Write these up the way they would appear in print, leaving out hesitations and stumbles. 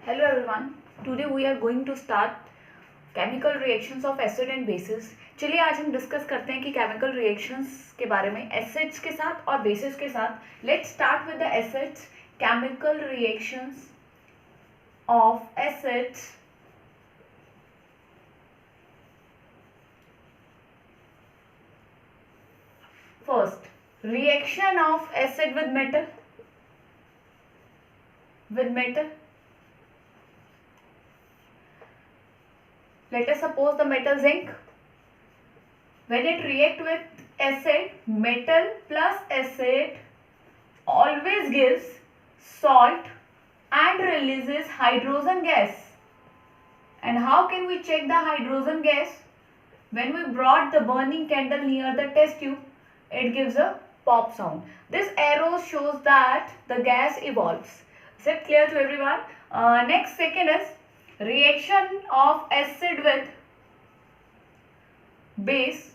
Hello everyone. Today we are going to start chemical reactions of acid and bases. चलिए आज हम discuss करते हैं कि केमिकल रिएक्शंस के बारे में एसिड्स के साथ और बेसिस के साथ. Let's start with the acids. Chemical reactions of acids. First, reaction of acid with metal. Let us suppose the metal zinc. When it react with acid, metal plus acid always gives salt and releases hydrogen gas. And how can we check the hydrogen gas? When we brought the burning candle near the test tube, it gives a pop sound. This arrow shows that the gas evolves. Is it clear to everyone? Next, second is reaction of acid with base.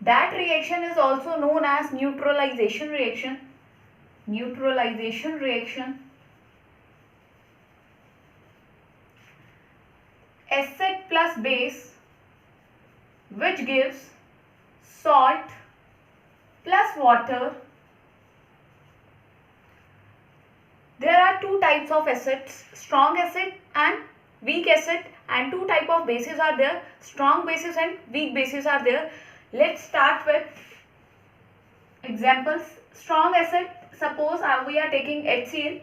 That reaction is also known as neutralization reaction. Acid plus base, which gives salt plus water. There are two types of acids, strong acid and weak acid, and two type of bases are there, strong bases and weak bases are there. Let's start with examples. Strong acid, suppose we are taking HCl.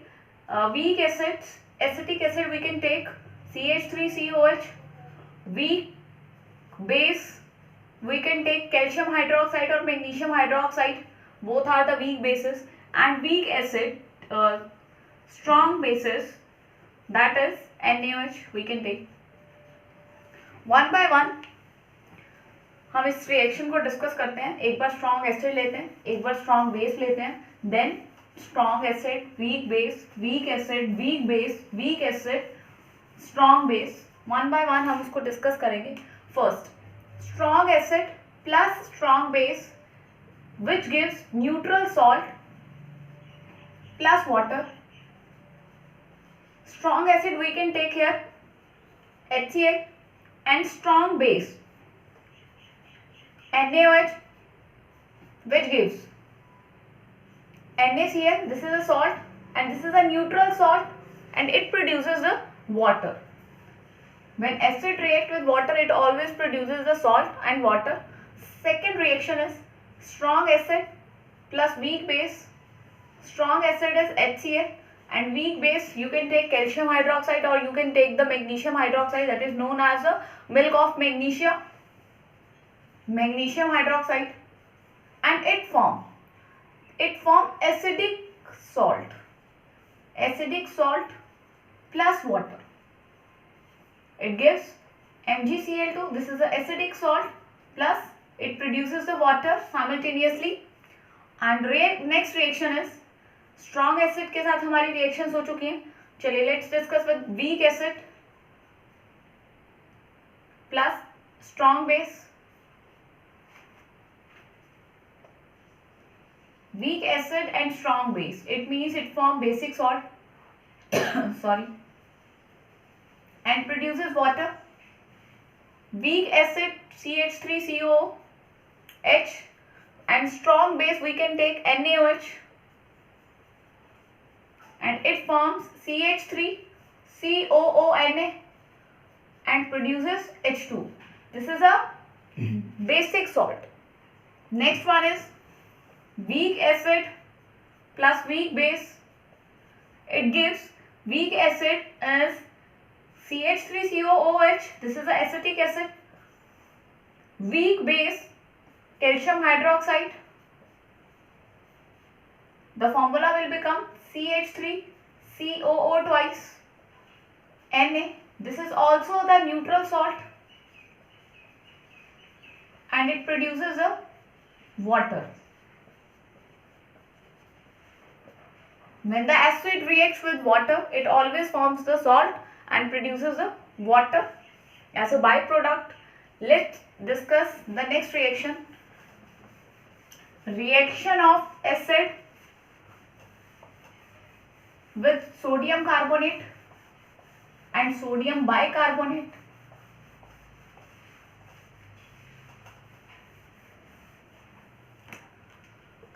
Weak acids, acetic acid we can take CH3COH. Weak base we can take calcium hydroxide or magnesium hydroxide. Both are the weak bases. And weak acid, strong bases, that is NaOH we can take. One by one हम इस reaction को discuss करते हैं. एक बार strong acid लेते हैं, एक बार strong base लेते हैं, then strong acid, weak base, weak acid, weak base, weak acid, strong base. One by one हम उसको डिस्कस करेंगे. First, strong acid plus strong base, which gives neutral salt plus water. Strong acid we can take here HCl, and strong base NaOH, which gives NaCl. This is a salt and this is a neutral salt, and it produces the water. When acid react with water, it always produces the salt and water. Second reaction is strong acid plus weak base. Strong acid is HCl, and weak base you can take calcium hydroxide or you can take the magnesium hydroxide, that is known as the milk of magnesia, magnesium hydroxide, and it form acidic salt plus water. It gives MgCl2. This is the acidic salt plus it produces the water simultaneously. And next reaction is strong acid के साथ हमारी reactions हो चुकी हैं. चलिए let's discuss with weak acid plus strong base. Weak acid and strong base, it means it form basic salt sorry, and produces water. Weak acid CH3COH, and strong base we can take NaOH, and it forms CH3COONA and produces H2. This is a basic salt. Next one is weak acid plus weak base. It gives weak acid as CH3COOH. This is the acetic acid. Weak base calcium hydroxide. The formula will become CH3COO twice Na. This is also the neutral salt, and it produces a water. When the acid reacts with water, it always forms the salt and produces the water as a byproduct. Let's discuss the next reaction. Reaction of acid with sodium carbonate. and sodium bicarbonate.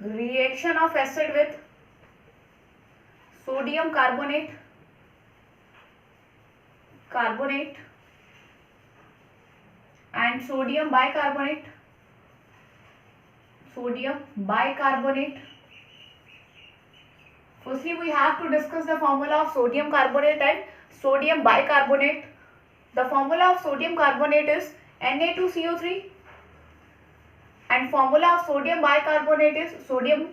Reaction of acid with sodium carbonate and sodium bicarbonate. Firstly, we have to discuss the formula of sodium carbonate and sodium bicarbonate. The formula of sodium carbonate is Na2CO3 and formula of sodium bicarbonate is sodium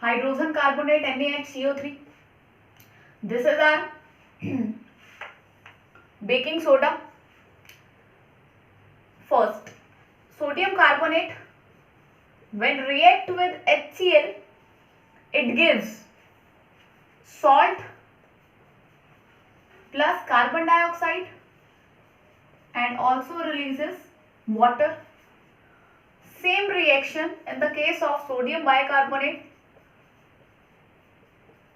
hydrogen carbonate NaHCO3. This is our baking soda. First, sodium carbonate when react with HCl, it gives salt plus carbon dioxide and also releases water. Same reaction in the case of sodium bicarbonate,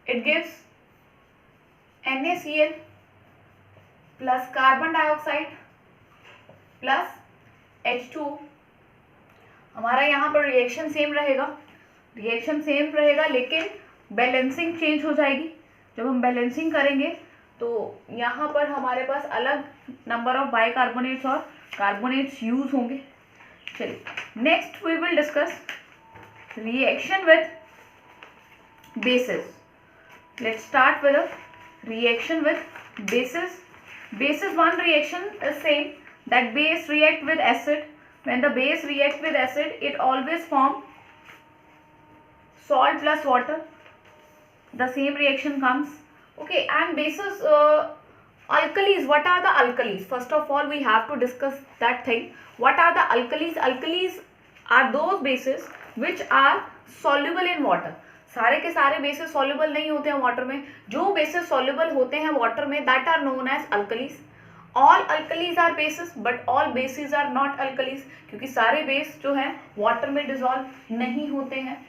it gives NaCl plus carbon dioxide plus H2. हमारा यहाँ पर reaction same रहेगा लेकिन balancing change हो जाएगी. जब हम balancing करेंगे तो यहाँ पर हमारे पास अलग नंबर ऑफ बाइकार्बोनेट्स और कार्बोनेट्स यूज होंगे. चलिए, next we will discuss reaction with bases. Let's start with a reaction with bases. Bases, one reaction is same, that base react with acid. When the base react with acid, it always form salt plus water. The same reaction comes. Okay, and bases, alkalis. What are the alkalis? First of all, we have to discuss that thing. What are the alkalis? Alkalis are those bases which are soluble in water. सारे के सारे basis soluble नहीं होते हैं water में. जो basis soluble होते हैं वाटर में, that are known as alkalis. All alkalis are bases but all bases are not alkalis, क्योंकि सारे बेस जो हैं वाटर में डिसॉल्व नहीं होते हैं.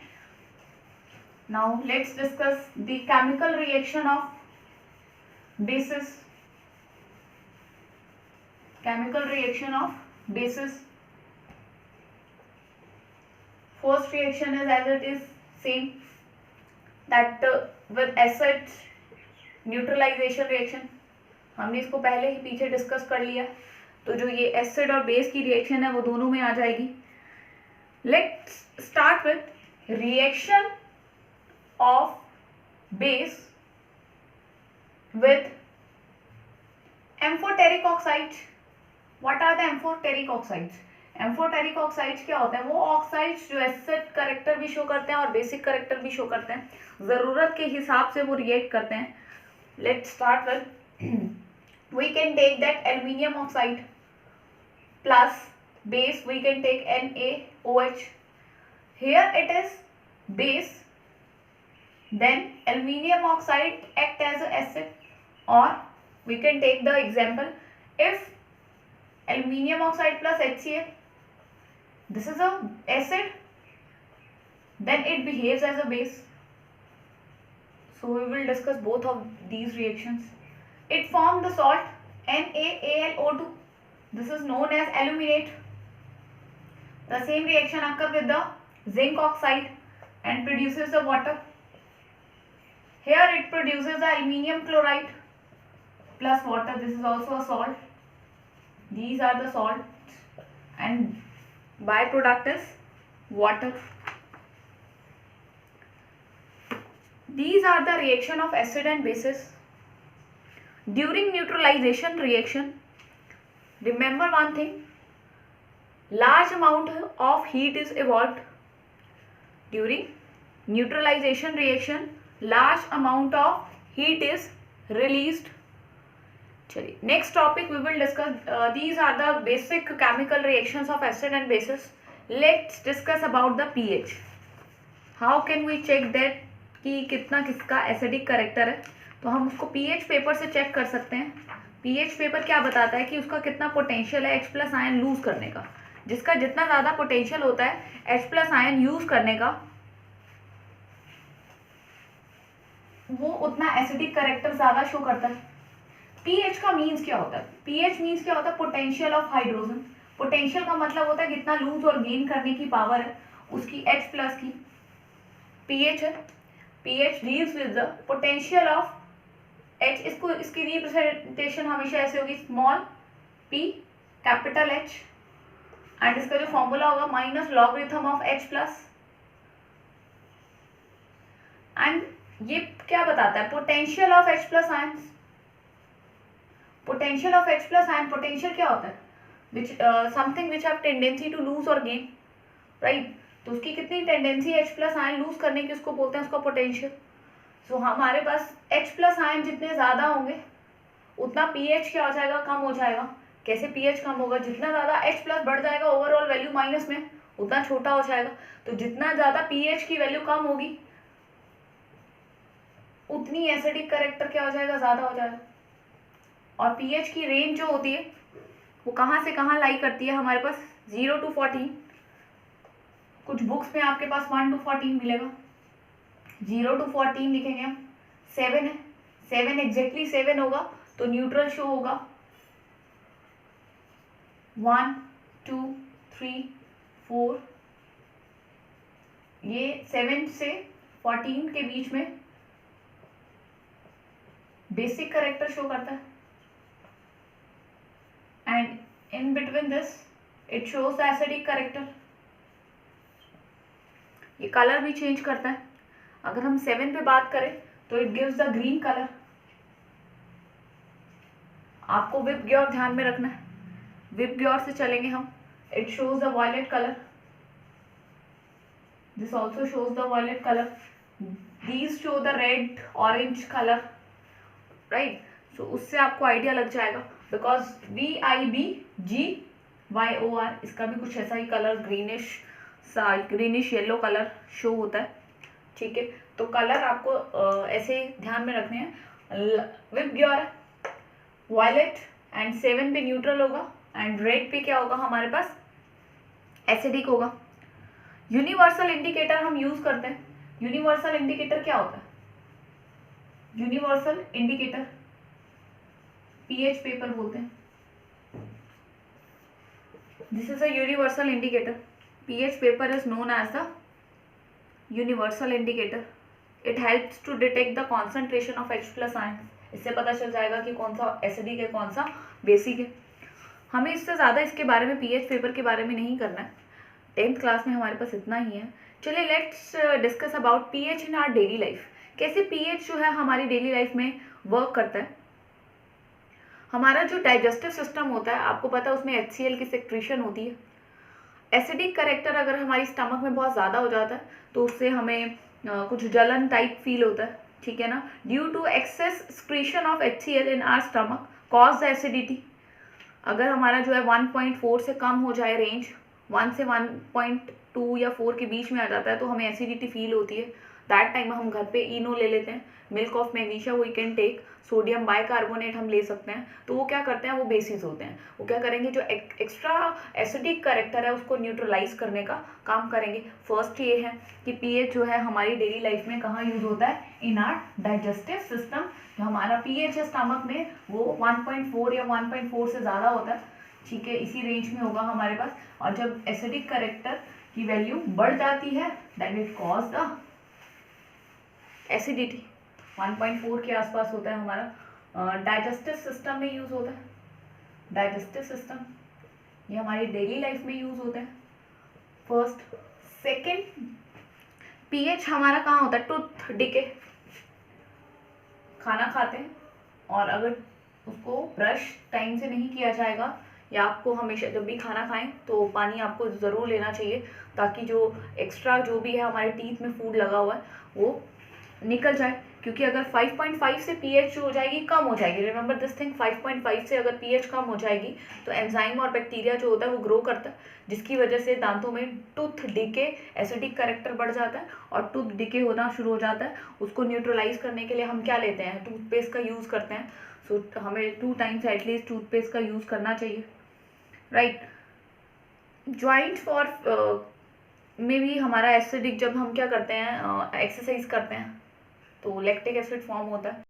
Now let's discuss the chemical reaction of bases. Chemical reaction of bases. First reaction is as it is same, that with acid neutralisation reaction. हमने इसको पहले ही पीछे डिस्कस कर लिया, तो जो ये एसिड और बेस की रिएक्शन है वो दोनों में आ जाएगी. Let's start with reaction of base with amphoteric oxides. What are the amphoteric oxides? Amphoteric oxides क्या होते हैं? वो ऑक्साइड्स जो एसिड करेक्टर भी शो करते हैं और बेसिक करेक्टर भी शो करते हैं. ज़रूरत के हिसाब से वो रिएक्ट करते हैं. Let's start with we can take that aluminium oxide plus base, we can take NaOH. Here it is base, then aluminium oxide act as a acid, और we can take the example if aluminium oxide plus HCl, this is a acid, then it behaves as a base. So we will discuss both of these reactions. It forms the salt NaAlO2. This is known as aluminate. The same reaction occurs with the zinc oxide and produces the water. Here it produces the aluminium chloride plus water. This is also a salt. These are the salts and byproduct is water. These are the reaction of acid and bases. During neutralization reaction, remember one thing, large amount of heat is evolved. During neutralization reaction, large amount of heat is released. चलिए, next topic we will discuss. These are the basic chemical reactions of acid and bases. Let's discuss about the pH. How can we check that कि कितना किसका acidic character है? तो हम उसको pH paper से check कर सकते हैं. पीएच पेपर क्या बताता है कि उसका कितना पोटेंशियल है H प्लस आयन लूज करने का. जिसका जितना ज़्यादा पोटेंशियल होता है H प्लस आयन यूज करने का, वो उतना एसिडिक करेक्टर ज़्यादा शो करता है. पीएच का मीन्स क्या होता है? पीएच मीन्स क्या होता है? Potential of hydrogen. पोटेंशियल का मतलब होता है कितना लूज और गेन करने की पावर है उसकी H प्लस की, पीएच है। PH deals with the potential of H। इसको इसकी रिप्रेजेंटेशन हमेशा ऐसे होगी, small p capital H, and इसका जो फॉर्मूला होगा minus logarithm of H plus. And ये क्या बताता है? Potential of H plus ions. Potential of H plus ion, potential क्या होता है? Which something which have tendency to lose और गेन, राइट। तो उसकी कितनी tendency H plus ion loose करने की, उसको बोलते हैं उसका पोटेंशियल। सो हमारे पास H प्लस आयन जितने ज़्यादा होंगे उतना पीएच क्या हो जाएगा? कम हो जाएगा। कैसे पीएच कम होगा? जितना ज़्यादा H प्लस बढ़ जाएगा ओवरऑल वैल्यू माइनस में, उतना छोटा हो जाएगा। तो जितना ज़्यादा पीएच की वैल्यू कम होगी उतनी एसिडिक कैरेक्टर क्या हो जाएगा? ज़्यादा हो जाएगा। और पीएच की रेंज जो होती है वो कहाँ से कहाँ लाई करती है? हमारे पास 0 to 14, कुछ बुक्स में आपके पास 1 to 14 मिलेगा। 0 to 14 लिखेंगे हम। 7 है, 7 एग्जैक्टली 7 होगा तो न्यूट्रल शो होगा। 1 2 3 4, ये 7 से 14 के बीच में बेसिक कैरेक्टर शो करता है, and in between this it shows the acidic character. ये कलर भी चेंज करता है। अगर हम 7 पे बात करें तो it gives the green colour. आपको विप ग्योर ध्यान में रखना है, विप ग्योर से चलेंगे हम। It shows the violet colour, this also shows the violet colour, these show the red orange colour, right. So उससे आपको आइडिया लग जाएगा, बिकॉज VIBGYOR इसका भी कुछ ऐसा ही colour greenish yellow colour show होता है, ठीक है। तो कलर आपको ऐसे ध्यान में रखने हैं। विप ग्योर वायलेट एंड 7 पे न्यूट्रल होगा, एंड रेड पे क्या होगा हमारे पास? एसिडिक होगा। यूनिवर्सल इंडिकेटर हम यूज करते हैं। यूनिवर्सल इंडिकेटर क्या होता है? यूनिवर्सल इंडिकेटर पीएच पेपर बोलते हैं। This is a universal indicator. PH paper is known as the universal indicator. It helps to detect the concentration of H plus ion. इससे पता चल जाएगा कि कौन सा एसिडिक है कौन सा बेसिक है। हमें इससे ज़्यादा इसके बारे में पीएच पेपर के बारे में नहीं करना है, 10th क्लास में हमारे पास इतना ही है। चलिए let's discuss about pH in our daily life. कैसे पीएच जो है हमारी डेली लाइफ में वर्क करता है। हमारा जो डाइजेस्टिव सिस्टम होता है, आपको पता है उसमें HCl की सेक्रेशन होती है। एसिडिक कैरेक्टर अगर हमारी स्टमक में बहुत ज़्यादा हो जाता है तो उससे हमें कुछ जलन टाइप फील होता है, ठीक है ना। Due to excess secretion of HCl in our stomach cause the acidity. अगर हमारा जो है 1.4 से कम हो जाए, रेंज 1 से 1.2 या 4 के बीच में आ जाता है, तो हमें एसिडिटी फील होती है। दैट टाइम हम घर पे इनो ले लेते हैं, milk of magnesia we can take, sodium bicarbonate हम ले सकते हैं। तो वो क्या करते हैं? वो बेसिस होते हैं। वो क्या करेंगे? जो एक्स्ट्रा एसिडिक कैरेक्टर है उसको न्यूट्रलाइज करने का काम करेंगे। फर्स्ट ये है कि पीएच जो है हमारी डेली लाइफ में कहाँ यूज होता है? इन आर डाइजेस्टिव सिस्टम। जो हमारा पीएच है स्टमक में वो 1.4 या 1.4 से ज़्यादा होता है, ठीक है, इसी रेंज में होगा हमारे पास। और जब एसिडिक कैरेक्टर की वैल्यू बढ़ जाती है that it cause the acidity. 1.4 के आसपास होता है हमारा। डाइजेस्टिव सिस्टम में यूज होता है। डाइजेस्टिव सिस्टम ये हमारी डेली लाइफ में यूज होता है, फर्स्ट। सेकंड, पीएच हमारा कहाँ होता है? Tooth decay. खाना खाते हैं और अगर उसको ब्रश टाइम से नहीं किया जाएगा, या आपको हमेशा जब भी खाना खाएं तो पानी आपको ज़रूर लेना चाहिए, ताकि जो एक्स्ट्रा जो भी है हमारे टीथ में फूड लगा हुआ है वो निकल जाए। क्योंकि अगर 5.5 से पीएच जो हो जाएगी, कम हो जाएगी, रिमेंबर दिस थिंग, 5.5 से अगर पीएच कम हो जाएगी तो एंजाइम और बैक्टीरिया जो होता है वो ग्रो करता है, जिसकी वजह से दांतों में टूथ डिके, एसिडिक कैरेक्टर बढ़ जाता है और टूथ डिके होना शुरू हो जाता है। उसको न्यूट्रलाइज करने के लिए हम क्या लेते हैं? टूथपेस्ट का यूज़ करते हैं। सो हमें 2 टाइम्स एटलीस्ट टूथपेस्ट का यूज़ करना चाहिए, राइट। ज्वाइंट फॉर में भी हमारा एसिडिक, जब हम क्या करते हैं एक्सरसाइज करते हैं तो लैक्टिक एसिड फॉर्म होता है।